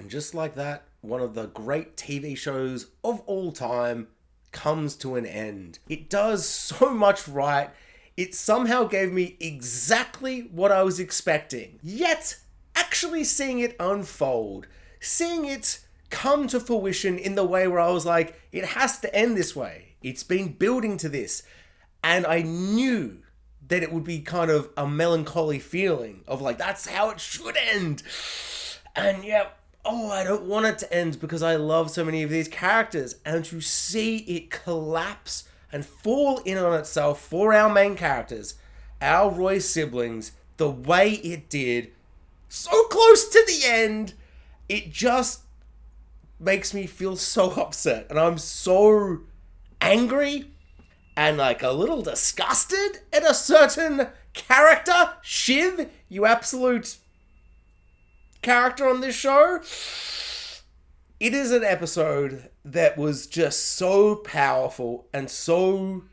And just like that, one of the great TV shows of all time comes to an end. It does so much right. It somehow gave me exactly what I was expecting. Yet, actually seeing it unfold, seeing it come to fruition in the way where I was like, it has to end this way. It's been building to this. And I knew that it would be kind of a melancholy feeling of like, that's how it should end. And yeah, I don't want it to end because I love so many of these characters. And to see it collapse and fall in on itself for our main characters, our Roy siblings, the way it did, so close to the end, it just makes me feel so upset. And I'm so angry and like a little disgusted at a certain character. Shiv, you absolute character on this show. It is an episode that was just so powerful and so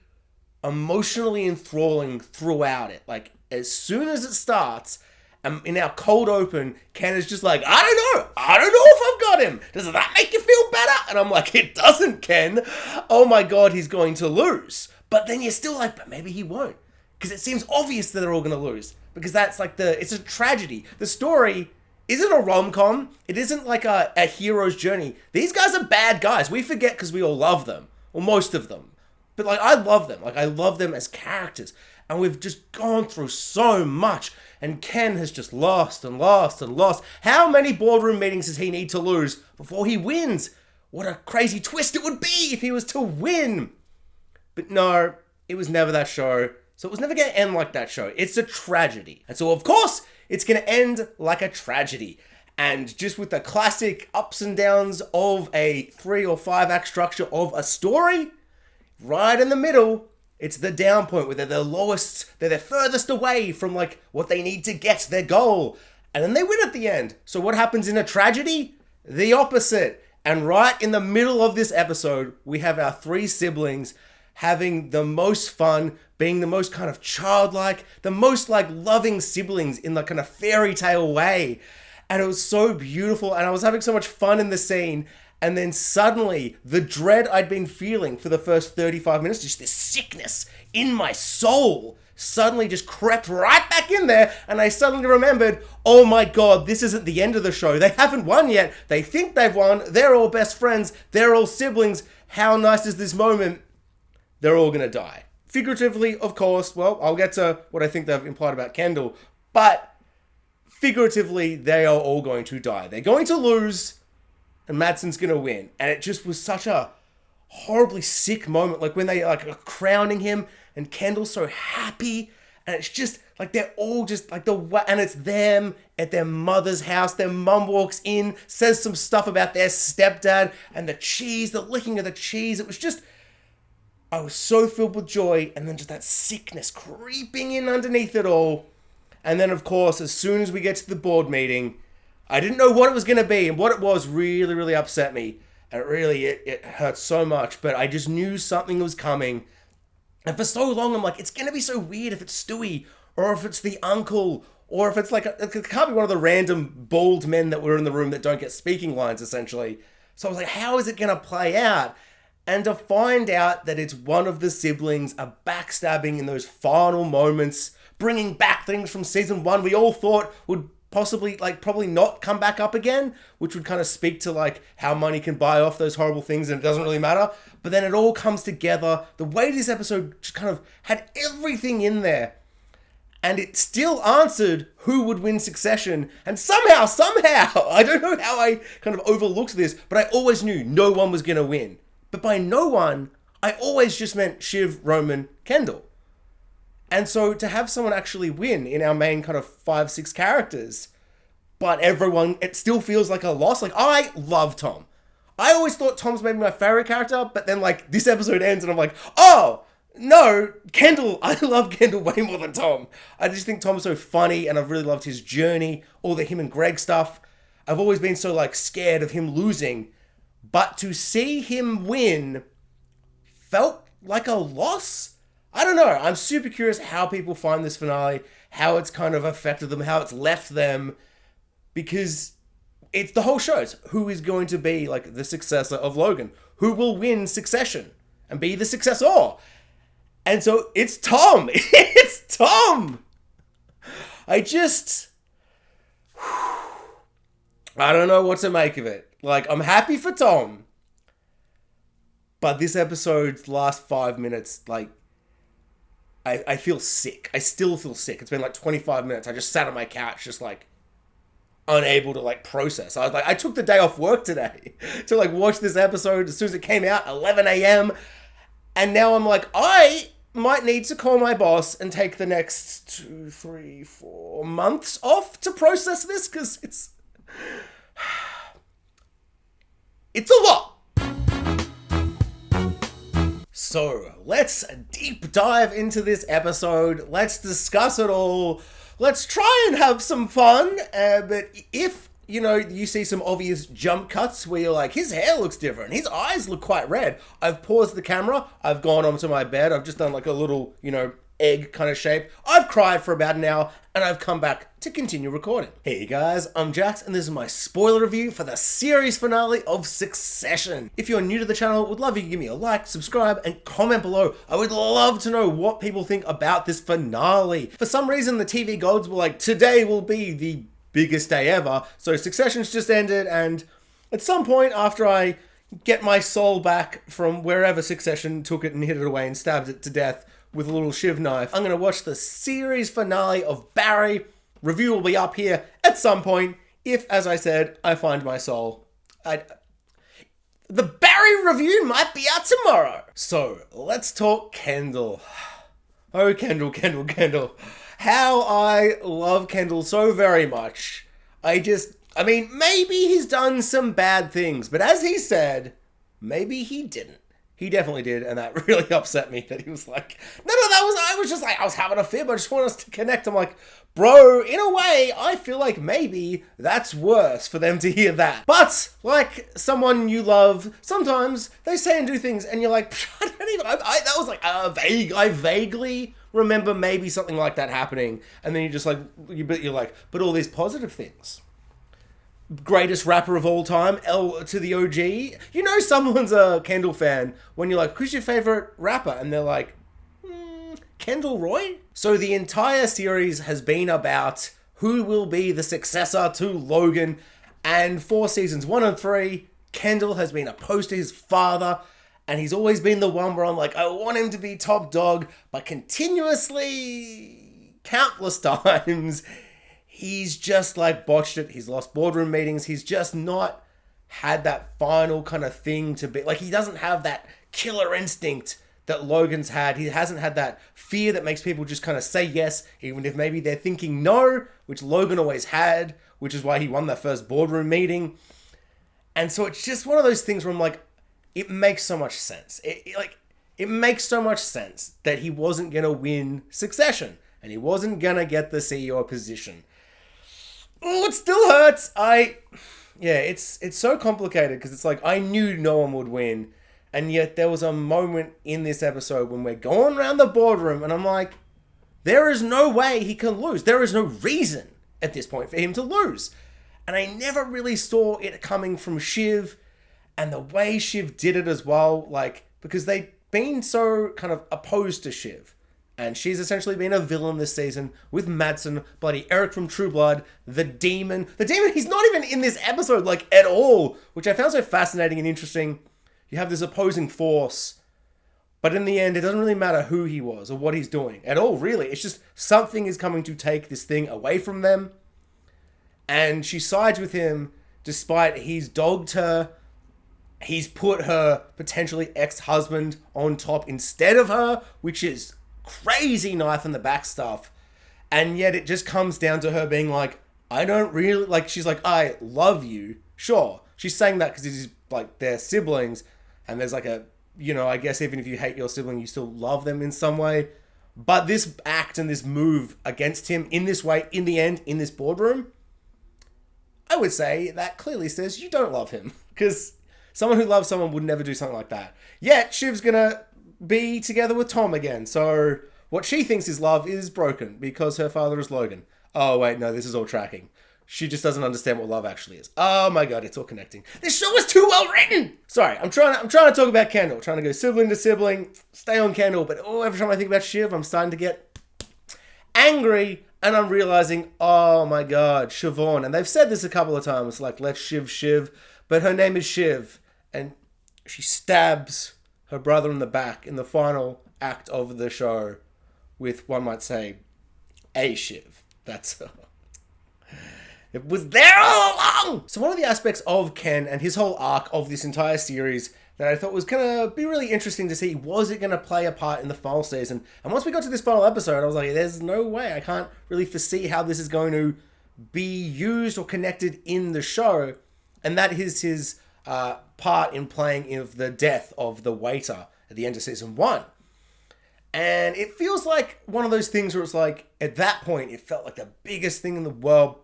emotionally enthralling throughout it. Like, as soon as it starts, in our cold open, Ken is just like, I don't know if I've got him. Does that make you feel better? And I'm like, it doesn't, Ken. Oh my God, he's going to lose. But then you're still like, but maybe he won't. Because it seems obvious that they're all going to lose. Because that's like it's a tragedy. The story isn't a rom-com. It isn't like a hero's journey. These guys are bad guys. We forget because we all love them. Or most of them. But like, I love them. Like, I love them as characters. And we've just gone through so much. And Ken has just lost and lost and lost. How many boardroom meetings does he need to lose before he wins? What a crazy twist it would be if he was to win. But no, it was never that show. So it was never going to end like that show. It's a tragedy. And so, of course, it's going to end like a tragedy. And just with the classic ups and downs of a 3 or 5 act structure of a story, right in the middle, it's the down point where they're the lowest, they're furthest away from like what they need to get, their goal. And then they win at the end. So what happens in a tragedy? The opposite. And right in the middle of this episode, we have our 3 siblings having the most fun, being the most kind of childlike, the most like loving siblings in the kind of fairy tale way. And it was so beautiful. And I was having so much fun in the scene. And then suddenly, the dread I'd been feeling for the first 35 minutes, just this sickness in my soul, suddenly just crept right back in there. And I suddenly remembered, oh my God, this isn't the end of the show. They haven't won yet. They think they've won. They're all best friends. They're all siblings. How nice is this moment? They're all going to die. Figuratively, of course. Well, I'll get to what I think they've implied about Kendall. But figuratively, they are all going to die. They're going to lose. And Madsen's going to win. And it just was such a horribly sick moment. Like when they like are crowning him and Kendall's so happy. And it's just like they're all just like and it's them at their mother's house. Their mum walks in, says some stuff about their stepdad and the cheese, the licking of the cheese. It was just, I was so filled with joy. And then just that sickness creeping in underneath it all. And then of course, as soon as we get to the board meeting, I didn't know what it was going to be, and what it was really, really upset me. And it hurt so much, but I just knew something was coming. And for so long, I'm like, it's going to be so weird if it's Stewie, or if it's the uncle, or if it's like, it can't be one of the random bald men that were in the room that don't get speaking lines, essentially. So I was like, how is it going to play out? And to find out that it's one of the siblings are backstabbing in those final moments, bringing back things from season 1 we all thought would possibly, like, probably not come back up again, which would kind of speak to, like, how money can buy off those horrible things and it doesn't really matter. But then it all comes together. The way this episode just kind of had everything in there. And it still answered who would win Succession. And somehow, I don't know how I kind of overlooked this, but I always knew no one was going to win. But by no one, I always just meant Shiv, Roman, Kendall. And so to have someone actually win in our main kind of 5-6 characters, but everyone, it still feels like a loss. Like, I love Tom. I always thought Tom's maybe my favorite character, but then like this episode ends and I'm like, oh, no, Kendall. I love Kendall way more than Tom. I just think Tom's so funny and I've really loved his journey, all the him and Greg stuff. I've always been so like scared of him losing, but to see him win felt like a loss. I don't know. I'm super curious how people find this finale, how it's kind of affected them, how it's left them, because it's the whole show. It's who is going to be like the successor of Logan? Who will win Succession and be the successor? And so it's Tom. It's Tom. I don't know what to make of it. Like, I'm happy for Tom. But this episode's last 5 minutes, like, I feel sick. I still feel sick. It's been like 25 minutes. I just sat on my couch, just like, unable to like process. I was like, I took the day off work today to like watch this episode as soon as it came out, 11 a.m. And now I'm like, I might need to call my boss and take the next 2, 3, 4 months off to process this, because it's a lot. So let's deep dive into this episode. Let's discuss it all. Let's try and have some fun. But if, you see some obvious jump cuts where you're like, his hair looks different, his eyes look quite red, I've paused the camera, I've gone onto my bed, I've just done like a little, egg kind of shape. I've cried for about an hour and I've come back to continue recording. Hey guys, I'm Jax and this is my spoiler review for the series finale of Succession. If you're new to the channel, would love you to give me a like, subscribe and comment below. I would love to know what people think about this finale. For some reason the TV gods were like, today will be the biggest day ever. So Succession's just ended, and at some point after I get my soul back from wherever Succession took it and hid it away and stabbed it to death with a little shiv knife, I'm going to watch the series finale of Barry. Review will be up here at some point if, as I said, I find my soul. The Barry review might be out tomorrow. So, let's talk Kendall. Oh, Kendall. How I love Kendall so very much. Maybe he's done some bad things, but as he said, maybe he didn't. He definitely did, and that really upset me that he was like, I was having a fib, I just want us to connect. I'm like, bro, in a way, I feel like maybe that's worse for them to hear that. But, like someone you love, sometimes they say and do things, and you're like, I vaguely remember maybe something like that happening, and then you're like, but all these positive things. Greatest rapper of all time, L to the OG. Someone's a Kendall fan when you're like, who's your favorite rapper? And they're like, Kendall Roy? So the entire series has been about who will be the successor to Logan. And for seasons 1 and 3, Kendall has been opposed to his father. And he's always been the one where I'm like, I want him to be top dog. But continuously, countless times, he's just like botched it. He's lost boardroom meetings. He's just not had that final kind of thing to be like, he doesn't have that killer instinct that Logan's had. He hasn't had that fear that makes people just kind of say yes, even if maybe they're thinking no, which Logan always had, which is why he won that first boardroom meeting. And so it's just one of those things where I'm like, it makes so much sense. It makes so much sense that he wasn't going to win Succession and he wasn't going to get the CEO position. Oh, it still hurts. It's so complicated because it's like I knew no one would win, and yet there was a moment in this episode when we're going around the boardroom and I'm like, there is no way he can lose. There is no reason at this point for him to lose. And I never really saw it coming from Shiv, and the way Shiv did it as well, like, because they've been so kind of opposed to Shiv. And she's essentially been a villain this season with Madsen, bloody Eric from True Blood, the demon. The demon, he's not even in this episode, like, at all, which I found so fascinating and interesting. You have this opposing force, but in the end, it doesn't really matter who he was or what he's doing at all, really. It's just something is coming to take this thing away from them. And she sides with him despite he's dogged her. He's put her potentially ex-husband on top instead of her, which is crazy knife in the back stuff. And yet it just comes down to her being like, I don't really, like, she's like, I love you. Sure. She's saying that because it's like they're siblings and there's like a, I guess even if you hate your sibling, you still love them in some way. But this act and this move against him in this way, in the end, in this boardroom, I would say that clearly says you don't love him, because someone who loves someone would never do something like that. Yet Shiv's gonna be together with Tom again. So what she thinks is love is broken because her father is Logan. Oh wait, no, this is all tracking. she just doesn't understand what love actually is. Oh my god, it's all connecting. This show is too well written. Sorry, I'm trying to talk about Kendall, trying to go sibling to sibling, stay on Kendall, but every time I think about Shiv, I'm starting to get angry, and I'm realizing, oh my god, Siobhan, and they've said this a couple of times, like, let Shiv, but her name is Shiv, and she stabs her brother in the back in the final act of the show with, one might say, a Shiv. That's it was there all along! So one of the aspects of Ken and his whole arc of this entire series that I thought was going to be really interesting to see, was it going to play a part in the final season? And once we got to this final episode, I was like, there's no way. I can't really foresee how this is going to be used or connected in the show. And that is his part in playing in the death of the waiter at the end of season 1. And it feels like one of those things where it's like, at that point, it felt like the biggest thing in the world.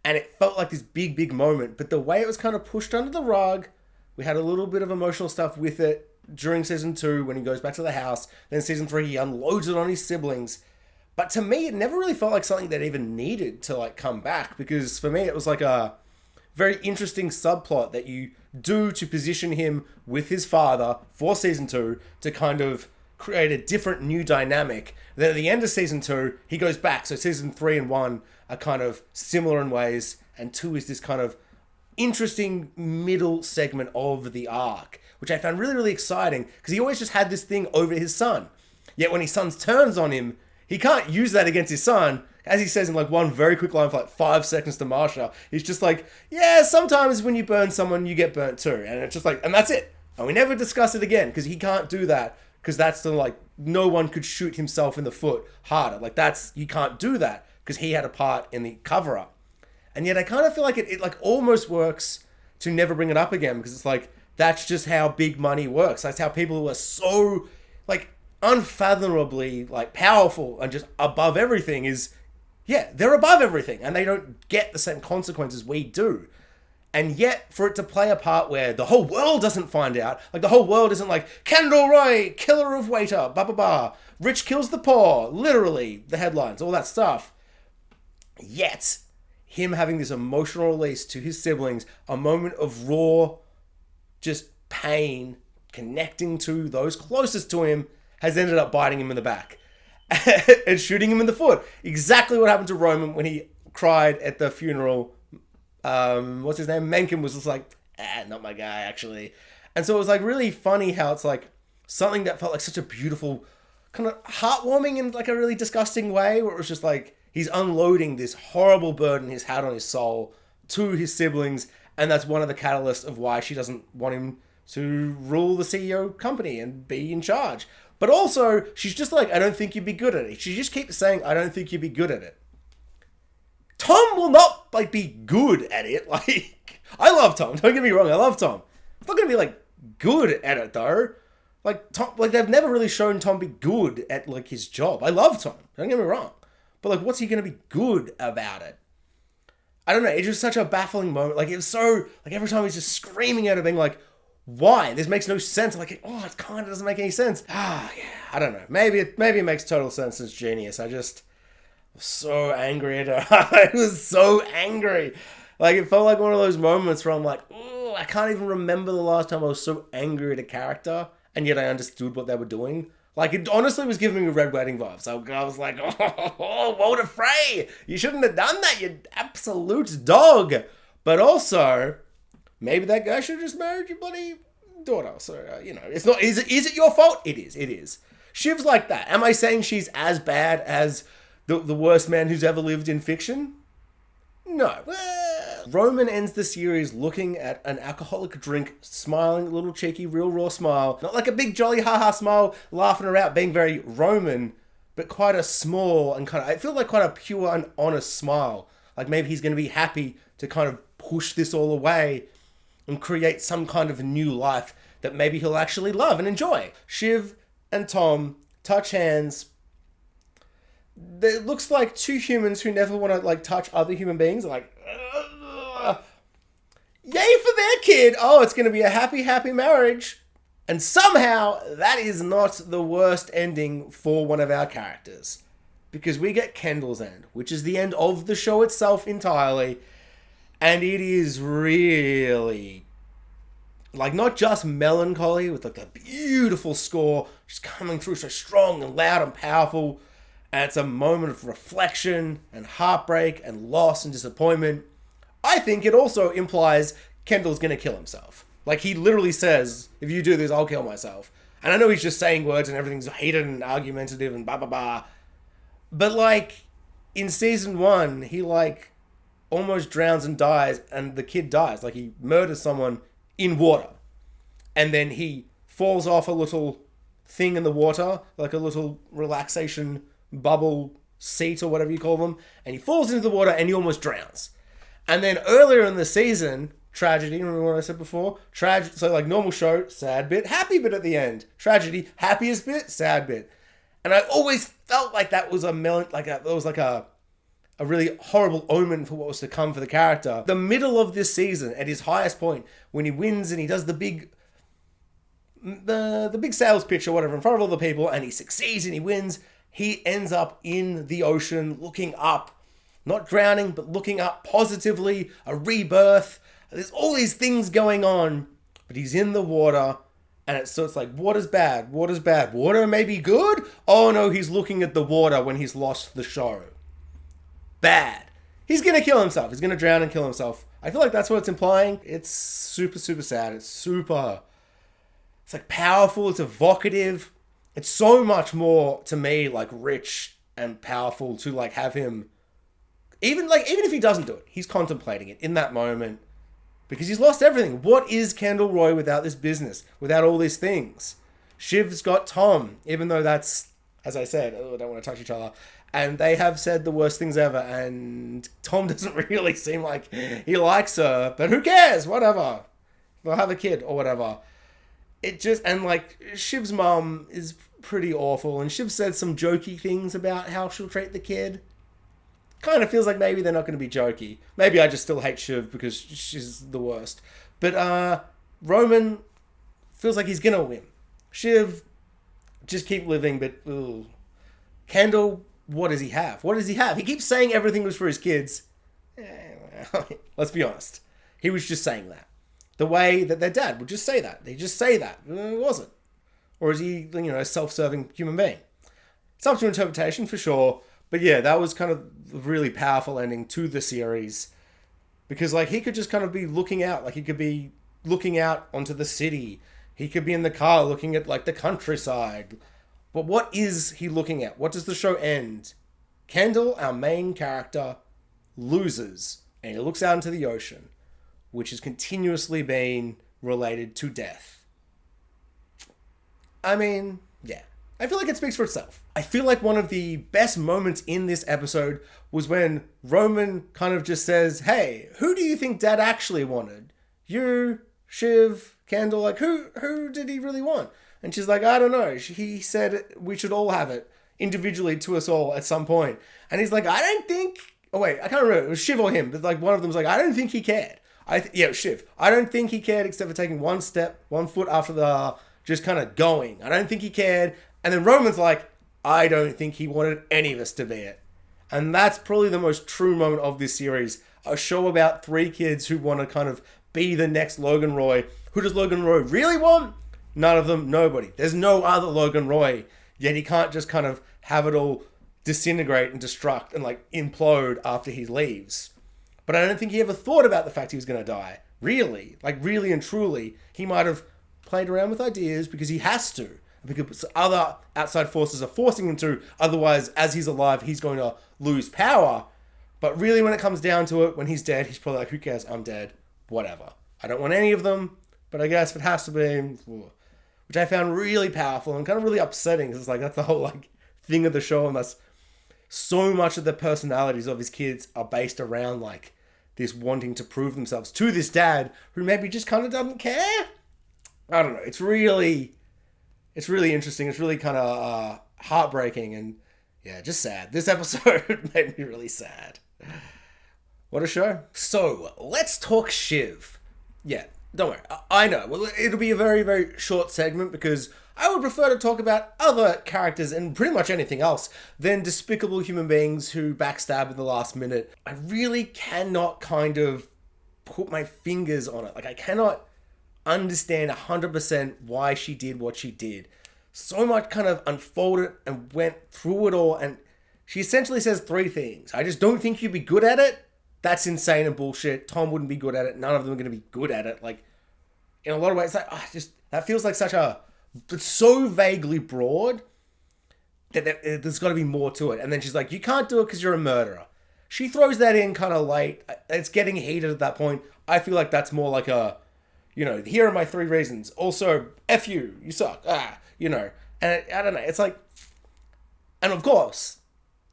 And it felt like this big, big moment. But the way it was kind of pushed under the rug, we had a little bit of emotional stuff with it during season 2 when he goes back to the house. Then season 3, he unloads it on his siblings. But to me, it never really felt like something that even needed to like come back. Because for me, it was like a very interesting subplot that you do to position him with his father for season 2 to kind of create a different new dynamic. Then at the end of season 2, he goes back. So season 3 and 1 are kind of similar in ways, and 2 is this kind of interesting middle segment of the arc, which I found really, really exciting, because he always just had this thing over his son. Yet when his son turns on him, he can't use that against his son. As he says in like one very quick line for like 5 seconds to Marsha, he's just like, yeah, sometimes when you burn someone, you get burnt too. And it's just like, and that's it. And we never discuss it again, because he can't do that, because that's the like, no one could shoot himself in the foot harder. Like that's, you can't do that, because he had a part in the cover-up. And yet I kind of feel like it like almost works to never bring it up again, because it's like, that's just how big money works. That's how people who are so like unfathomably like powerful and just above everything is, yeah, they're above everything and they don't get the same consequences we do. And yet for it to play a part where the whole world doesn't find out, like the whole world isn't like, Kendall Roy, killer of waiter, blah, blah, blah. Rich kills the poor, literally, the headlines, all that stuff. Yet, him having this emotional release to his siblings, a moment of raw, just pain, connecting to those closest to him, has ended up biting him in the back and shooting him in the foot. Exactly what happened to Roman when he cried at the funeral. What's his name? Mencken was just like, not my guy, actually. And so it was like really funny how it's like something that felt like such a beautiful, kind of heartwarming in like a really disgusting way, where it was just like, he's unloading this horrible burden he's had on his soul to his siblings, and that's one of the catalysts of why she doesn't want him to rule the CEO company and be in charge. But also, she's just like, I don't think you'd be good at it. She just keeps saying, I don't think you'd be good at it. Tom will not, like, be good at it. Like, I love Tom. Don't get me wrong, I love Tom. He's not going to be, like, good at it, though. Like, Tom, like, they've never really shown Tom be good at, like, his job. I love Tom. Don't get me wrong. But, like, what's he going to be good about it? I don't know. It's just such a baffling moment. Like, it was so... Like, every time he's just screaming at it, being like, why? This makes no sense. I'm like, oh, it kind of doesn't make any sense. Yeah. I don't know. Maybe it makes total sense. It's genius. I just was so angry at her. I was so angry. Like, it felt like one of those moments where I'm like, oh, I can't even remember the last time I was so angry at a character, and yet I understood what they were doing. Like, it honestly was giving me Red Wedding vibes. I was like, oh, Walter Frey, you shouldn't have done that, you absolute dog. But also, maybe that guy should have just married your bloody daughter. So, it's not, is it your fault? It is. Shiv's like that. Am I saying she's as bad as the worst man who's ever lived in fiction? No. Roman ends the series looking at an alcoholic drink, smiling, a little cheeky, real raw smile. Not like a big jolly ha-ha smile, laughing her out, being very Roman, but quite a small and kind of, I feel like quite a pure and honest smile. Like maybe he's going to be happy to kind of push this all away and create some kind of new life that maybe he'll actually love and enjoy. Shiv and Tom touch hands. It looks like two humans who never want to like touch other human beings. They're like, yay for their kid. Oh, it's going to be a happy, happy marriage. And somehow that is not the worst ending for one of our characters. because we get Kendall's end, which is the end of the show itself entirely. And it is really, like, not just melancholy with like a beautiful score just coming through so strong and loud and powerful. And it's a moment of reflection and heartbreak and loss and disappointment. I think it also implies Kendall's gonna kill himself. Like, he literally says, if you do this, I'll kill myself. And I know he's just saying words and everything's hated and argumentative and blah, blah, blah. But, like, in season 1, he, like, almost drowns and dies, and the kid dies. Like, he murders someone in water. And then he falls off a little thing in the water, like a little relaxation bubble seat or whatever you call them. And he falls into the water and he almost drowns. And then earlier in the season, tragedy, remember what I said before? So, like, normal show, sad bit, happy bit at the end. Tragedy, happiest bit, sad bit. And I always felt like that was a really horrible omen for what was to come for the character. The middle of this season, at his highest point, when he wins and he does the big sales pitch or whatever in front of all the people, and he succeeds and he wins, he ends up in the ocean looking up. Not drowning, but looking up positively, a rebirth. There's all these things going on, but he's in the water, and it's like, water's bad, water's bad. Water may be good? Oh no, he's looking at the water when he's lost the show. Bad. He's gonna kill himself. He's gonna drown and kill himself. I feel like that's what it's implying. It's super, super sad. It's like powerful. It's evocative. It's so much more to me like rich and powerful to like have him. Even if he doesn't do it, he's contemplating it in that moment because he's lost everything. What is Kendall Roy without this business? Without all these things? Shiv's got Tom, even though that's, as I said, I don't want to touch each other. And they have said the worst things ever. And Tom doesn't really seem like he likes her. But who cares? Whatever. They'll have a kid or whatever. And like, Shiv's mum is pretty awful. And Shiv said some jokey things about how she'll treat the kid. Kind of feels like maybe they're not going to be jokey. Maybe I just still hate Shiv because she's the worst. But Roman feels like he's going to win. Shiv, just keep living, but ugh. Kendall, what does he have? What does he have? He keeps saying everything was for his kids. Let's be honest. He was just saying that. The way that their dad would just say that. They just say that. It wasn't. Or is he, a self-serving human being? It's up to interpretation for sure. But yeah, that was kind of a really powerful ending to the series. Because like he could just kind of be looking out. Like he could be looking out onto the city. He could be in the car looking at like the countryside. But what is he looking at? What does the show end? Kendall, our main character, loses. And he looks out into the ocean. Which has continuously been related to death. I mean, yeah. I feel like it speaks for itself. I feel like one of the best moments in this episode was when Roman kind of just says, hey, who do you think Dad actually wanted? You, Shiv, Kendall, like who did he really want? And she's like, I don't know. He said we should all have it individually to us all at some point. And he's like, I don't think... Oh wait, I can't remember. It was Shiv or him. But like one of them was like, I don't think he cared. Shiv. I don't think he cared except for taking one foot after the... Just kind of going. I don't think he cared. And then Roman's like, I don't think he wanted any of us to be it. And that's probably the most true moment of this series. A show about 3 kids who want to kind of be the next Logan Roy. Who does Logan Roy really want? None of them. Nobody. There's no other Logan Roy. Yet he can't just kind of have it all disintegrate and destruct and like implode after he leaves. But I don't think he ever thought about the fact he was going to die. Really. Like really and truly. He might have played around with ideas because he has to. Because other outside forces are forcing him to. Otherwise, as he's alive, he's going to lose power. But really, when it comes down to it, when he's dead, he's probably like, who cares? I'm dead. Whatever. I don't want any of them. But I guess if it has to be... Which I found really powerful and kind of really upsetting. Because it's like, that's the whole like thing of the show. And that's so much of the personalities of his kids are based around like this wanting to prove themselves to this dad who maybe just kind of doesn't care. I don't know. It's really interesting. It's really kind of heartbreaking and, yeah, just sad. This episode made me really sad. What a show. So, let's talk Shiv. Yeah, don't worry. I know. Well, it'll be a very, very short segment because I would prefer to talk about other characters and pretty much anything else than despicable human beings who backstab in the last minute. I really cannot kind of put my fingers on it. Like, I cannot understand 100% why she did what she did. So much kind of unfolded and went through it all, and she essentially says 3 things. I just don't think you'd be good at it. That's insane and bullshit. Tom wouldn't be good at it. None of them are going to be good at it. Like, in a lot of ways, like, that feels like it's so vaguely broad that there's got to be more to it. And then she's like, you can't do it because you're a murderer. She throws that in kind of late. It's getting heated at that point. I feel like that's more like here are my 3 reasons. Also, F you suck. And I don't know. It's like, and of course,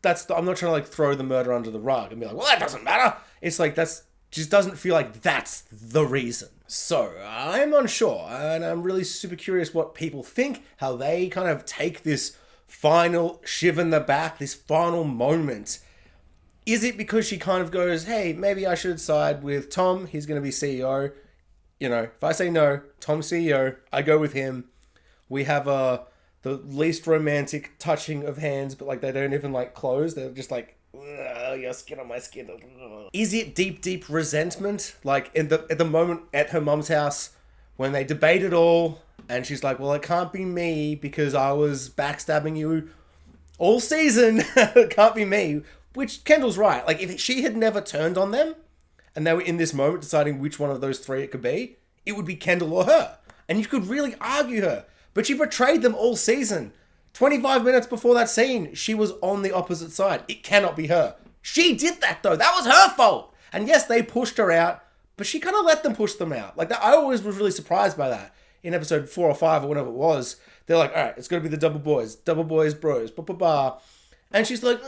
I'm not trying to like throw the murder under the rug and be like, well, that doesn't matter. It's like, just doesn't feel like that's the reason. So I'm unsure, and I'm really super curious what people think, how they kind of take this final shiv in the back, this final moment. Is it because she kind of goes, hey, maybe I should side with Tom, he's going to be CEO. If I say no, Tom's CEO, I go with him. We have the least romantic touching of hands, but like they don't even like close. They're just like, your skin on my skin. Is it deep resentment? Like at the moment at her mum's house when they debate it all, and she's like, well, it can't be me because I was backstabbing you all season. It can't be me. Which Kendall's right. Like if she had never turned on them and they were in this moment deciding which one of those 3 it could be, it would be Kendall or her. And you could really argue her. But she betrayed them all season. 25 minutes before that scene, she was on the opposite side. It cannot be her. She did that though. That was her fault. And yes, they pushed her out, but she kind of let them push them out. Like that, I always was really surprised by that. In episode 4 or 5 or whatever it was, they're like, all right, it's going to be the double boys bros, blah, blah, blah. And she's like,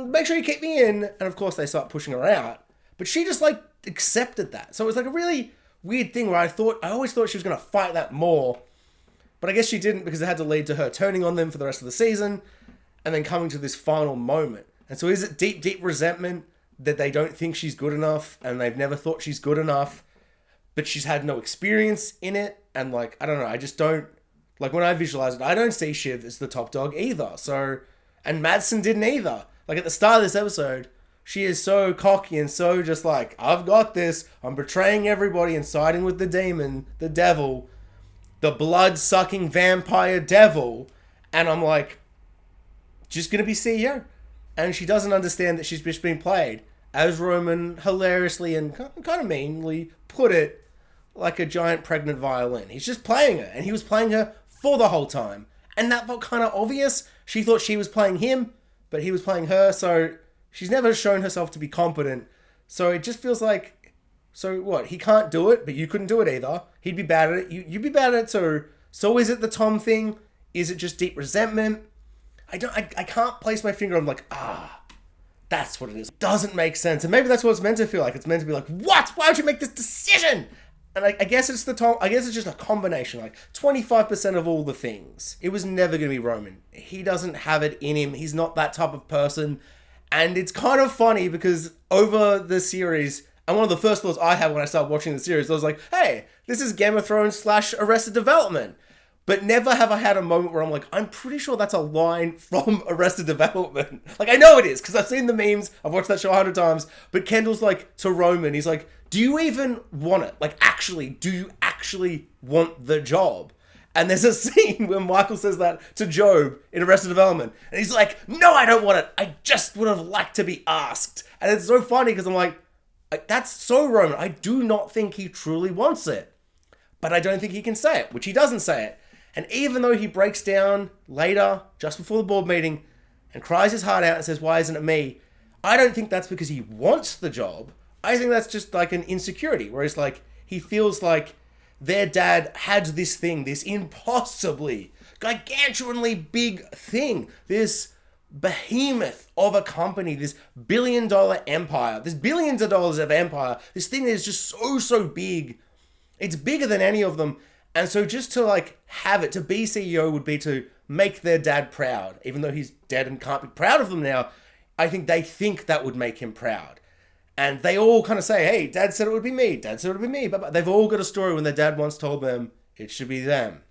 make sure you keep me in. And of course they start pushing her out. But she just like accepted that. So it was like a really weird thing where I always thought she was going to fight that more. But I guess she didn't because it had to lead to her turning on them for the rest of the season and then coming to this final moment. And so is it deep resentment that they don't think she's good enough and they've never thought she's good enough, but she's had no experience in it? And like, I don't know, I just don't, like when I visualize it, I don't see Shiv as the top dog either. So, and Madsen didn't either. Like at the start of this episode, she is so cocky and so just like, I've got this, I'm betraying everybody and siding with the demon, the devil, the blood-sucking vampire devil, and I'm like, just gonna be CEO. And she doesn't understand that she's just being played, as Roman hilariously and kind of meanly put it, like a giant pregnant violin. He's just playing her, and he was playing her for the whole time. And that felt kind of obvious. She thought she was playing him, but he was playing her, so she's never shown herself to be competent. So it just feels like, so what? He can't do it, but you couldn't do it either. He'd be bad at it. You'd be bad at it too. So is it the Tom thing? Is it just deep resentment? I can't place my finger on like, that's what it is. It doesn't make sense. And maybe that's what it's meant to feel like. It's meant to be like, what? Why would you make this decision? And I guess it's the Tom. I guess it's just a combination, like 25% of all the things. It was never going to be Roman. He doesn't have it in him. He's not that type of person. And it's kind of funny because over the series, and one of the first thoughts I had when I started watching the series, I was like, hey, this is Game of Thrones / Arrested Development. But never have I had a moment where I'm like, I'm pretty sure that's a line from Arrested Development. Like, I know it is, because I've seen the memes, I've watched that show 100 times, but Kendall's like, to Roman, he's like, do you even want it? Like, actually, do you actually want the job? And there's a scene where Michael says that to Job in Arrested Development. And he's like, no, I don't want it. I just would have liked to be asked. And it's so funny because I'm like, that's so Roman. I do not think he truly wants it. But I don't think he can say it, which he doesn't say it. And even though he breaks down later, just before the board meeting, and cries his heart out and says, why isn't it me? I don't think that's because he wants the job. I think that's just like an insecurity, where it's like, he feels like their dad had this thing, this impossibly, gargantuanly big thing, this behemoth of a company, this billion-dollar empire, this billions of dollars of empire, this thing that is just so big. It's bigger than any of them. And so just to like have it, to be CEO would be to make their dad proud. Even though he's dead and can't be proud of them now, I think they think that would make him proud. And they all kind of say, hey, dad said it would be me. Dad said it would be me. But they've all got a story when their dad once told them it should be them.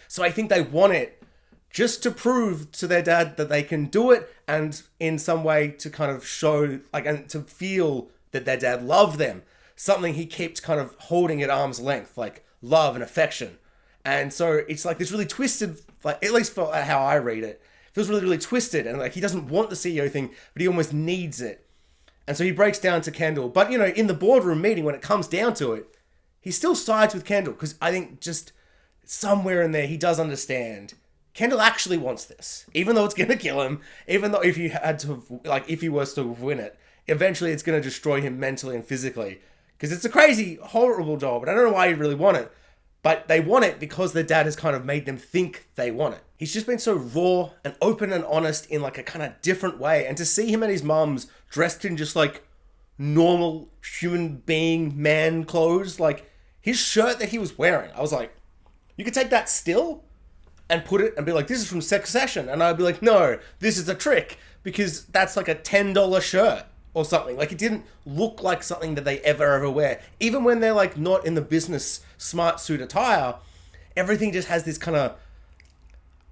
So I think they want it just to prove to their dad that they can do it, and in some way to kind of show, like, and to feel that their dad loved them. Something he keeps kind of holding at arm's length, like love and affection. And so it's like this really twisted, like, at least for how I read it, feels really, really twisted. And like, he doesn't want the CEO thing, but he almost needs it. And so he breaks down to Kendall. But, you know, in the boardroom meeting, when it comes down to it, he still sides with Kendall, because I think just somewhere in there, he does understand Kendall actually wants this, even though it's going to kill him, even though if he had to, like, if he was to win it, eventually it's going to destroy him mentally and physically, because it's a crazy, horrible job, and I don't know why he really want it, but they want it because their dad has kind of made them think they want it. He's just been so raw and open and honest in like a kind of different way, and to see him and his mum's dressed in just like normal human being man clothes, like his shirt that he was wearing, I was like, you could take that still and put it and be like, this is from Succession. And I'd be like, no, this is a trick, because that's like a $10 shirt or something. Like, it didn't look like something that they ever wear. Even when they're like not in the business smart suit attire, everything just has this kind of,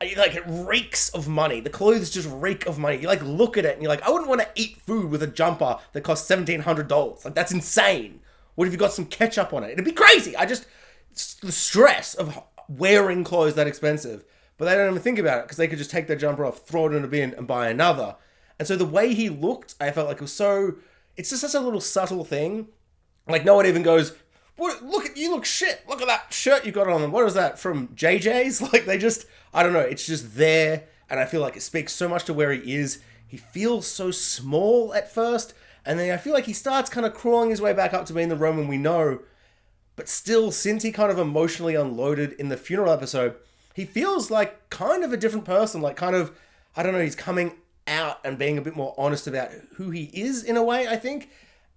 like, it reeks of money. The clothes just reek of money. You like look at it and you're like, I wouldn't want to eat food with a jumper that costs $1,700. Like, that's insane. What if you got some ketchup on it? It'd be crazy. The stress of wearing clothes that expensive, but they don't even think about it because they could just take their jumper off, throw it in a bin, and buy another. And so the way he looked, I felt like it was so. It's just such a little subtle thing. Like, no one even goes, "What? Look at you! Look shit! Look at that shirt you got on." What is that from JJ's? Like, they just, I don't know. It's just there, and I feel like it speaks so much to where he is. He feels so small at first, and then I feel like he starts kind of crawling his way back up to being the Roman we know. But still, since he kind of emotionally unloaded in the funeral episode, he feels like kind of a different person. Like, kind of, I don't know, he's coming out and being a bit more honest about who he is in a way, I think.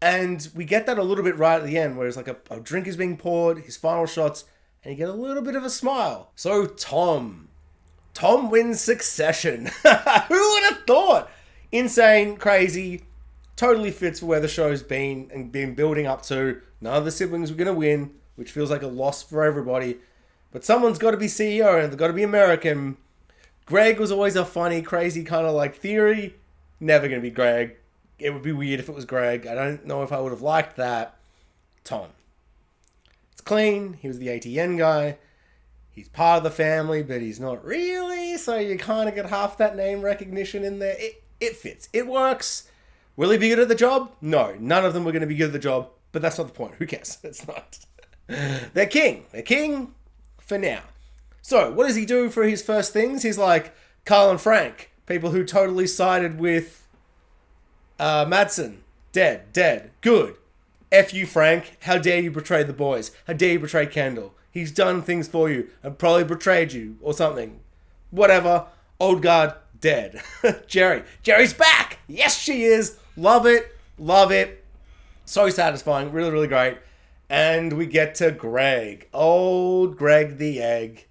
And we get that a little bit right at the end, where it's like a drink is being poured, his final shots, and you get a little bit of a smile. So Tom wins Succession. Who would have thought? Insane, crazy, totally fits for where the show's been and been building up to. None of the siblings were going to win, which feels like a loss for everybody. But someone's got to be CEO, and they've got to be American. Greg was always a funny, crazy kind of like theory. Never going to be Greg. It would be weird if it was Greg. I don't know if I would have liked that. Tom. It's clean. He was the ATN guy. He's part of the family, but he's not really. So you kind of get half that name recognition in there. It fits. It works. Will he be good at the job? No. None of them were going to be good at the job. But that's not the point. Who cares? It's not. They're king. They're king for now. So, what does he do for his first things? He's like, Carl and Frank, people who totally sided with Madsen. Dead. Good. F you, Frank. How dare you betray the boys? How dare you betray Kendall? He's done things for you and probably betrayed you or something. Whatever. Old guard, dead. Jerry's back. Yes, she is. Love it. So satisfying. Really, really great. And we get to Greg. Old Greg the Egg.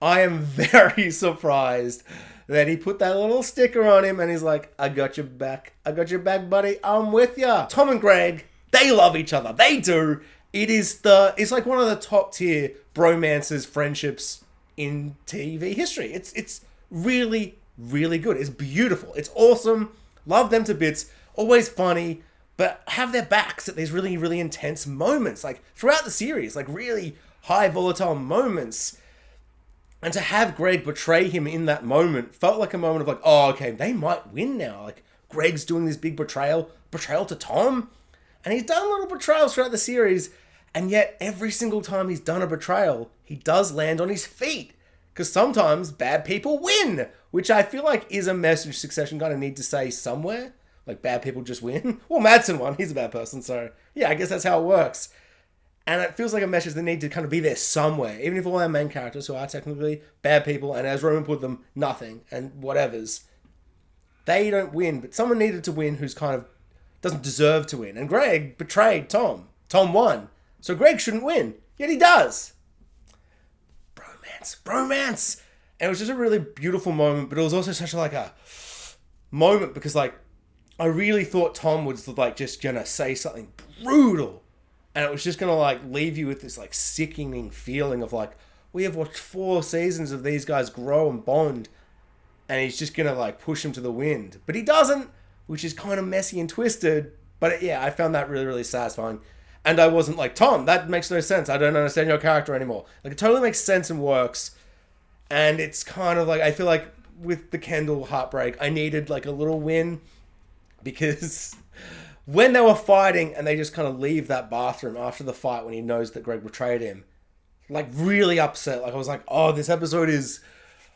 I am very surprised that he put that little sticker on him and he's like, I got your back. Buddy. I'm with ya. Tom and Greg, they love each other. They do. It's like one of the top tier bromances, friendships in TV history. It's really, really good. It's beautiful. It's awesome. Love them to bits. Always funny. But have their backs at these really, really intense moments. Like, throughout the series, like, really high volatile moments. And to have Greg betray him in that moment felt like a moment of like, oh, okay, they might win now. Like, Greg's doing this big betrayal to Tom. And he's done little betrayals throughout the series. And yet, every single time he's done a betrayal, he does land on his feet. Because sometimes bad people win. Which I feel like is a message Succession kind of need to say somewhere. Like, bad people just win. Well, Madsen won. He's a bad person. So, yeah, I guess that's how it works. And it feels like a message that need to kind of be there somewhere. Even if all our main characters, who are technically bad people, and as Roman put them, nothing, and whatevers, they don't win. But someone needed to win who's kind of doesn't deserve to win. And Greg betrayed Tom. Tom won. So Greg shouldn't win. Yet he does. Bromance. And it was just a really beautiful moment. But it was also such like a moment because, like, I really thought Tom was like just gonna say something brutal, and it was just gonna like leave you with this like sickening feeling of like, we have watched 4 seasons of these guys grow and bond, and he's just gonna like push him to the wind. But he doesn't, which is kind of messy and twisted. But yeah, I found that really, really satisfying. And I wasn't like, Tom, that makes no sense. I don't understand your character anymore. Like, it totally makes sense and works. And it's kind of like, I feel like with the Kendall heartbreak, I needed like a little win. Because when they were fighting and they just kind of leave that bathroom after the fight when he knows that Greg betrayed him, like really upset. Like, I was like, oh, this episode is...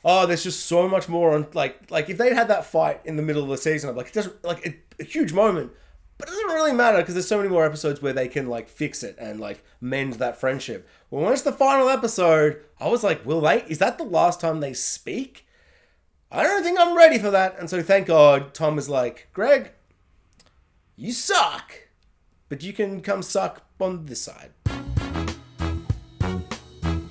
Oh, there's just so much more on... Like if they'd had that fight in the middle of the season, I'm like, it doesn't... Like, a huge moment. But it doesn't really matter because there's so many more episodes where they can like fix it and like mend that friendship. Well, when it's the final episode, I was like, will they? Is that the last time they speak? I don't think I'm ready for that. And so thank God Tom is like, Greg, you suck, but you can come suck on this side.